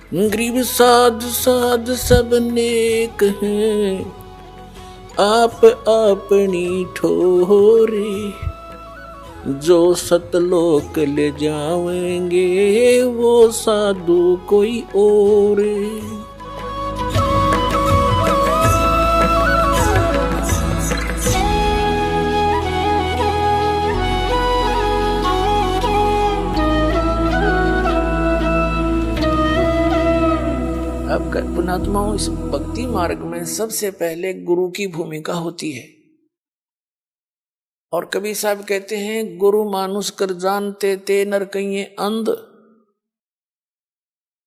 गरीब साध साध सब नेक हैं, आप अपनी ठोरे। जो सतलोक ले जाएंगे वो साधु कोई और। अब पुणात्माओं, इस भक्ति मार्ग में सबसे पहले गुरु की भूमिका होती है। और कबीर साहब कहते हैं, गुरु मानुष कर जानते ते नर कहिए अंध।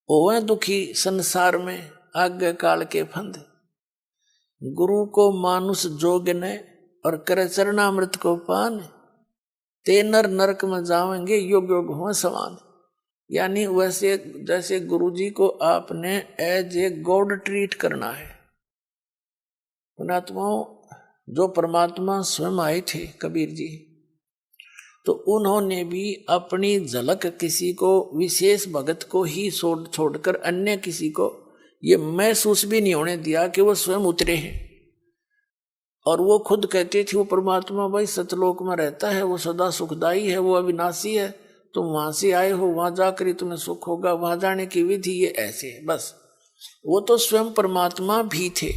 ओवे दुखी संसार में आगे काल के फंद। गुरु को मानुष जोग ने और करे चरणामृत को पान। ते नर नरक में जावेंगे योग योग हो समान। यानी वैसे जैसे गुरुजी को आपने एज ए गॉड ट्रीट करना है। पुणात्माओं, जो परमात्मा स्वयं आए थे कबीर जी, तो उन्होंने भी अपनी झलक किसी को, विशेष भगत को ही छोड़कर अन्य किसी को ये महसूस भी नहीं होने दिया कि वो स्वयं उतरे हैं। और वो खुद कहते थे, वो परमात्मा भाई सतलोक में रहता है, वो सदा सुखदाई है, वो अविनाशी है। तुम वहां से आए हो, वहां जाकर ही तुम्हें सुख होगा, वहां जाने की विधि ये ऐसे है। बस वो तो स्वयं परमात्मा भी थे।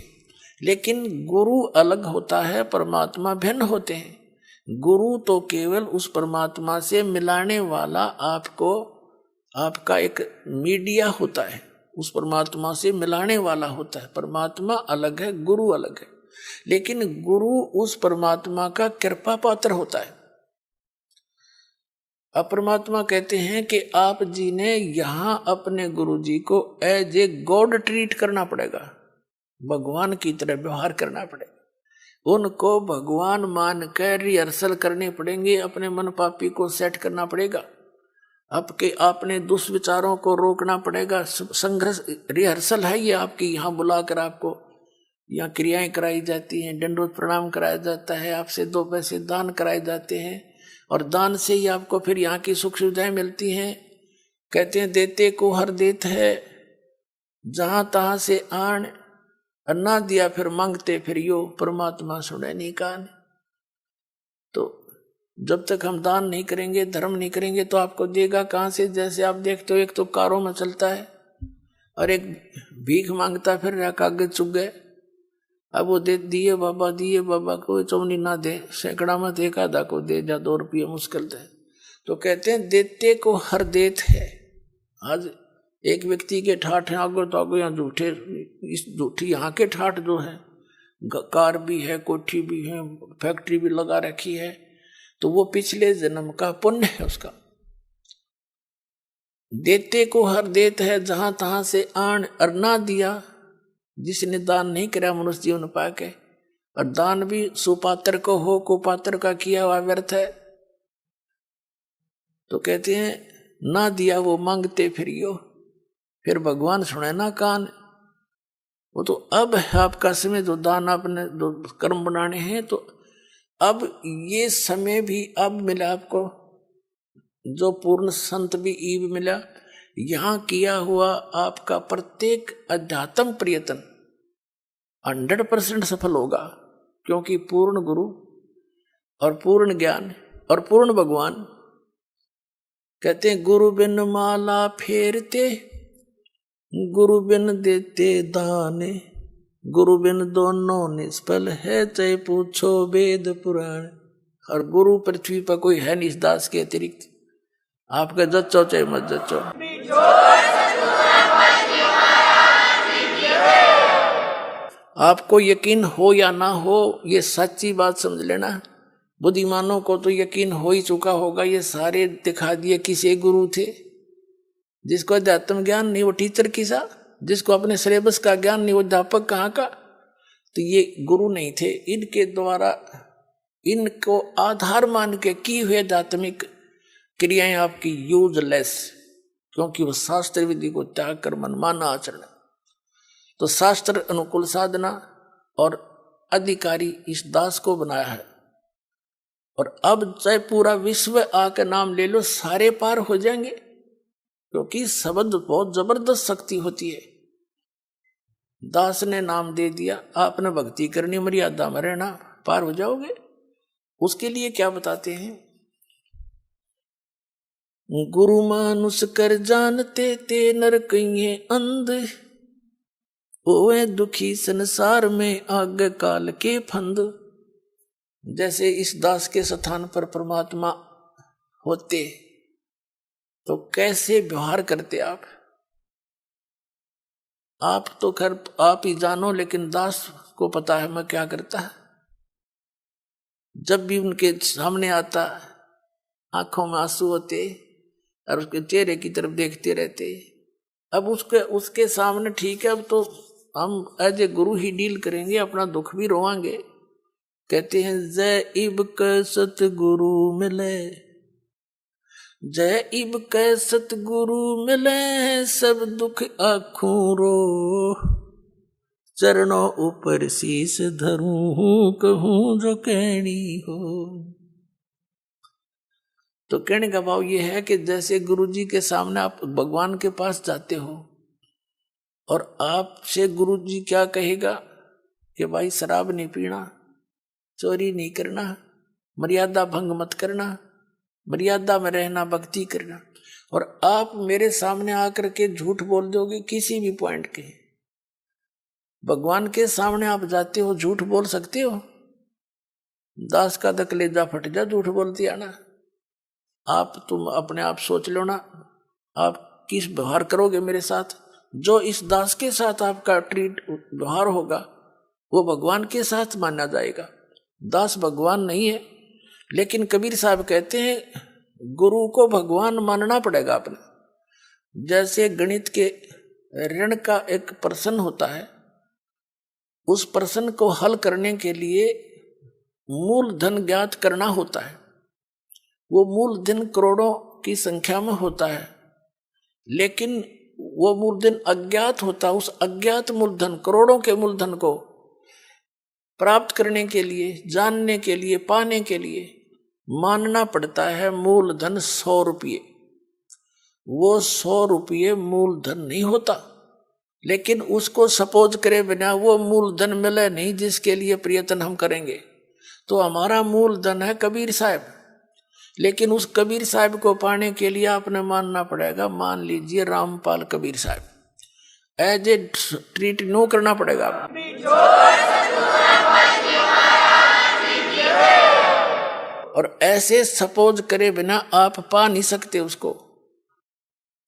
लेकिन गुरु अलग होता है, परमात्मा भिन्न होते हैं। गुरु तो केवल उस परमात्मा से मिलाने वाला आपका एक मीडिया होता है, उस परमात्मा से मिलाने वाला होता है। परमात्मा अलग है, गुरु अलग है। लेकिन गुरु उस परमात्मा का कृपा पात्र होता है। अब परमात्मा कहते हैं कि आप जी ने यहां अपने गुरु जी को एज ए गॉड ट्रीट करना पड़ेगा, भगवान की तरह व्यवहार करना पड़ेगा। उनको भगवान मान कर रिहर्सल करने पड़ेंगे, अपने मन पापी को सेट करना पड़ेगा। आपने दुष्विचारों को रोकना पड़ेगा। संघर्ष रिहर्सल है ये आपकी। यहाँ बुलाकर आपको यहाँ क्रियाएं कराई जाती हैं, दंडोत प्रणाम कराया जाता है, आपसे 2 पैसे दान कराए जाते हैं, और दान से ही आपको फिर यहाँ की सुख सुविधाएं मिलती हैं। कहते हैं, देते को हर देत है, जहां तहां से आन, अन्ना दिया फिर मांगते फिर यो, परमात्मा सुने नहीं कान। तो जब तक हम दान नहीं करेंगे, धर्म नहीं करेंगे, तो आपको देगा कहां से? जैसे आप देखते हो, एक तो कारों में चलता है और एक भीख मांगता फिर रहा, कागज चुग गए। अब वो दिए बाबा को चौनी ना दे, सैकड़ा में एक आधा को दे जा, 2 रुपये मुश्किल दे। तो कहते हैं, देते को हर देत है। आज एक व्यक्ति के ठाठ है, आगे तो आगे यहाँ झूठी यहाँ के ठाठ जो है, कार भी है, कोठी भी है, फैक्ट्री भी लगा रखी है, तो वो पिछले जन्म का पुण्य है उसका। देते को हर देत है, जहां तहां से आन, और ना दिया जिसने दान नहीं करा मनुष्य जीवन पाके। और दान भी सुपात्र को हो, कुपात्र का किया हुआ व्यर्थ है। तो कहते हैं, ना दिया वो मांगते फिर यो, फिर भगवान सुने ना कान। वो तो अब है आपका समय, जो दान आपने जो कर्म बनाने हैं, तो अब ये समय भी अब मिला आपको, जो पूर्ण संत भी ईब मिला। यहां किया हुआ आपका प्रत्येक अध्यात्म प्रयत्न 100% सफल होगा, क्योंकि पूर्ण गुरु और पूर्ण ज्ञान और पूर्ण भगवान। कहते हैं, गुरु बिन माला फेरते, गुरु बिन देते दान, गुरु बिन दोनों निष्फल है, चाहे पूछो वेद पुराण। और गुरु पृथ्वी पर कोई है नहीं इस दास के अतिरिक्त। आपका जच्चो चाहे मत जच्चो, आपको यकीन हो या ना हो, ये सच्ची बात समझ लेना। बुद्धिमानों को तो यकीन हो ही चुका होगा। ये सारे दिखा दिए किसे गुरु थे। जिसको अध्यात्म ज्ञान नहीं वो टीचर किसा, जिसको अपने सिलेबस का ज्ञान नहीं वो अध्यापक कहाँ का। तो ये गुरु नहीं थे। इनके द्वारा, इनको आधार मान के की हुए आध्यात्मिक क्रियाएं आपकी यूजलेस, क्योंकि वो शास्त्र विधि को त्याग कर मनमाना आचरण। तो शास्त्र अनुकूल साधना और अधिकारी इस दास को बनाया है। और अब चाहे पूरा विश्व आकर नाम ले लो, सारे पार हो जाएंगे। क्योंकि शब्द बहुत जबरदस्त शक्ति होती है। दास ने नाम दे दिया, आपने भक्ति करनी, मर्यादा में रहना, पार हो जाओगे। उसके लिए क्या बताते हैं, गुरु मानुष कर जानते ते नर कहिए अंध, ओए दुखी संसार में आगे काल के फंद। जैसे इस दास के स्थान पर परमात्मा होते तो कैसे व्यवहार करते आप तो खैर आप ही जानो, लेकिन दास को पता है मैं क्या करता है। जब भी उनके सामने आता, आंखों में आंसू होते और उसके चेहरे की तरफ देखते रहते। अब उसके सामने ठीक है, अब तो हम as a Guru he deal करेंगे, अपना दुख भी रोवांगे। कहते हैं जय इब कै सतगुरु मिले, जय इब कै सतगुरु मिले, सब दुख आँखों रो, चरणों ऊपर शीस धरूं, कहूं जो कहनी हो। तो कहने का भाव ये है कि जैसे गुरु जी के सामने आप भगवान के पास जाते हो और आपसे गुरु जी क्या कहेगा कि भाई शराब नहीं पीना, चोरी नहीं करना, मर्यादा भंग मत करना, मर्यादा में रहना, भक्ति करना, और आप मेरे सामने आकर के झूठ बोल दोगे किसी भी पॉइंट के। भगवान के सामने आप जाते हो, झूठ बोल सकते हो? दास का तो कलेजा फट जा झूठ बोल दिया ना। तुम अपने आप सोच लो ना, आप किस व्यवहार करोगे मेरे साथ। जो इस दास के साथ आपका व्यवहार होगा वो भगवान के साथ माना जाएगा। दास भगवान नहीं है, लेकिन कबीर साहब कहते हैं गुरु को भगवान मानना पड़ेगा अपने। जैसे गणित के ऋण का एक प्रश्न होता है, उस प्रश्न को हल करने के लिए मूलधन ज्ञात करना होता है। वो मूलधन करोड़ों की संख्या में होता है, लेकिन वो मूलधन अज्ञात होता है। उस अज्ञात मूलधन, करोड़ों के मूलधन को प्राप्त करने के लिए, जानने के लिए, पाने के लिए मानना पड़ता है मूलधन 100 रुपये। वो 100 रुपये मूलधन नहीं होता, लेकिन उसको सपोज करे बिना वो मूलधन मिले नहीं जिसके लिए प्रयत्न हम करेंगे। तो हमारा मूलधन है कबीर साहब, लेकिन उस कबीर साहब को पाने के लिए आपने मानना पड़ेगा। मान लीजिए रामपाल कबीर साहब, एज ए ट्रीट नो करना पड़ेगा। और ऐसे सपोज करे बिना आप पा नहीं सकते उसको।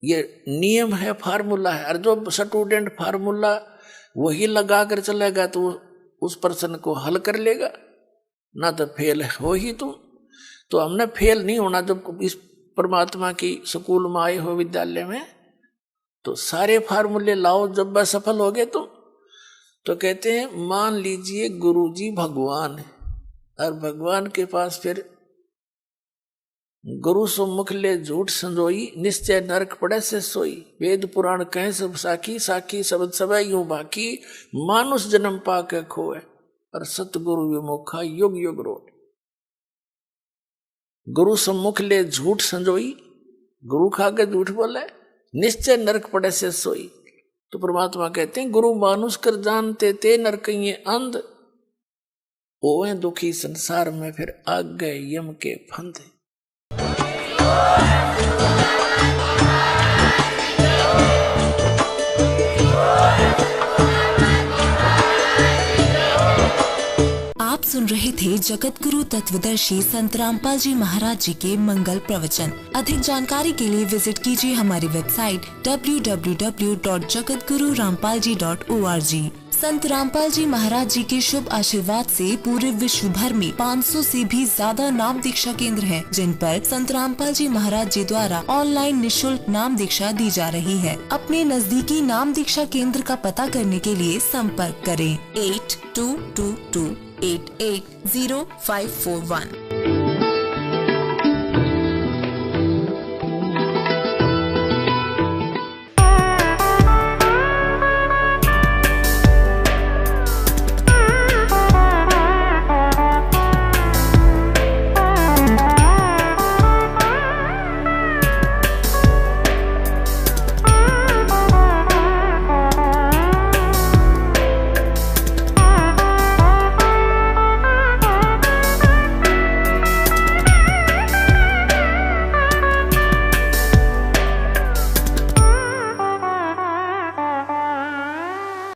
ये नियम है, फार्मूला है। और जो स्टूडेंट फार्मूला वही लगा कर चलेगा तो उस प्रश्न को हल कर लेगा, ना तो फेल हो ही तुम। तो हमने फेल नहीं होना। जब इस परमात्मा की स्कूल में आए हो, विद्यालय में, तो सारे फार्मूले लाओ। जब वह सफल हो गए तुम, तो कहते हैं मान लीजिए गुरुजी भगवान है, और भगवान के पास फिर गुरु सम्मुख ले झूठ संजोई, निश्चय नरक पड़े से सोई। वेद पुराण कहे सब साखी, साखी शब्द सब यूं बाकी, मानुष जन्म पाके खोए, और सतगुरु विमुखा युग युग रोड। गुरु सम्मुख ले झूठ संजोई, गुरु खा के झूठ बोले, निश्चय नरक पड़े से सोई। तो परमात्मा कहते हैं गुरु मानुष कर जानते ते नर कहिए अंध, ओए दुखी संसार में फिर आग गए यम के फंद। आप सुन रहे थे जगत गुरु तत्वदर्शी संत रामपाल जी महाराज जी के मंगल प्रवचन। अधिक जानकारी के लिए विजिट कीजिए हमारी वेबसाइट www.jagatgururampalji.org। संत रामपाल जी महाराज जी के शुभ आशीर्वाद से पूरे विश्व भर में 500 से भी ज्यादा नाम दीक्षा केंद्र हैं, जिन पर संत रामपाल जी महाराज जी द्वारा ऑनलाइन निःशुल्क नाम दीक्षा दी जा रही है। अपने नजदीकी नाम दीक्षा केंद्र का पता करने के लिए संपर्क करें 8222880541।